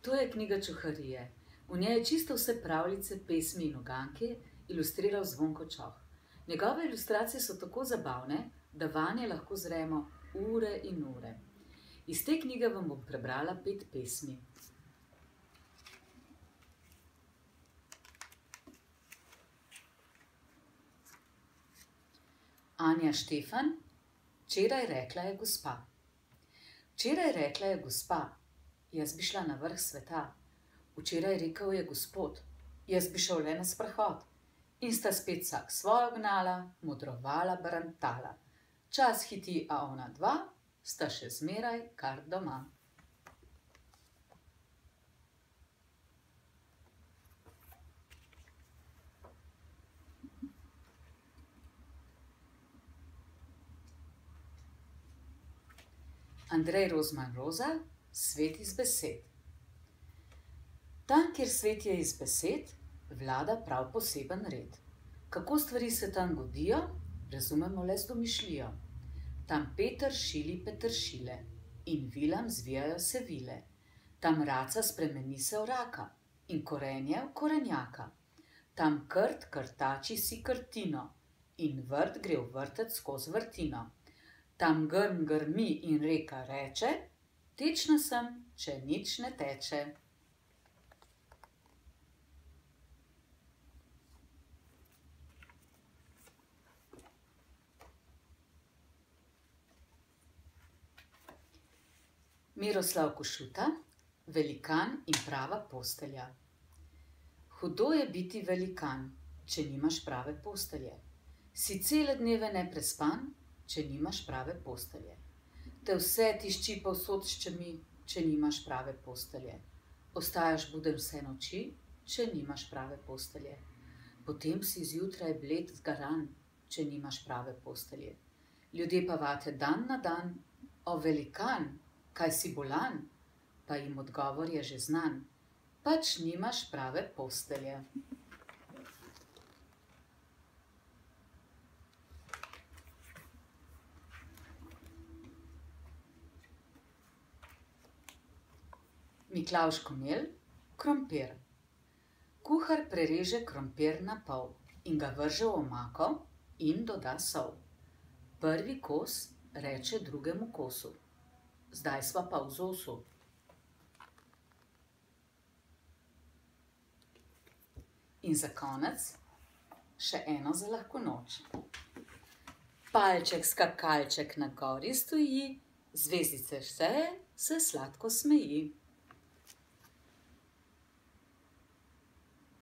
To je knjiga Čoharije. V njej je čisto vse pravljice, pesmi in uganke ilustriral Zvonko Čoh. Njegove ilustracije so tako zabavne, da vanje lahko zremo ure in ure. Iz te knjige vam bom prebrala 5 pesmi. Anja Štefan, včeraj rekla je gospa. Včeraj rekla je gospa, jaz bi šla na vrh sveta. Včeraj rekel je gospod, jaz bi šel le na sprehod. In sta spet vsak svojo gnala, modrovala, barantala. Čas hiti, a ona dva sta še zmeraj kar doma. Andrej Rozman Roza, Svet iz besed. Tam, kjer svet je iz besed, vlada prav poseben red. Kako stvari se tam godijo, razumemo le z domišljijo. Tam Peter šili peteršile in vilam zvijajo se vile. Tam raca spremeni se v raka in korenje v korenjaka. Tam krt krtači si krtino in vrt gre v vrtec skozi vrtino. Tam grm grmi in reka reče, tečna sem, če nič ne teče. Miroslav Košuta, Velikan in prava postelja. Hudo je biti velikan, če nimaš prave postelje. Si cele dneve neprespan, če nimaš prave postelje. Te vse tišči povsod s čemi, če nimaš prave postelje. Ostajaš buden vse noči, če nimaš prave postelje. Potem si zjutraj bled zgaran, če nimaš prave postelje. Ljudje pa vate dan na dan, o velikan, kaj si bolan? Pa jim odgovor je že znan, pač nimaš prave postelje. Miklavž Komelj, krompir. Kuhar prereže krompir na pol in ga vrže v omako in doda sol. Prvi kos reče drugemu kosu, zdaj sva pa v zosu. In za konec še eno za lahko noč. Palček skakalček na gori stoji, zvezdice šteje, se sladko smeji.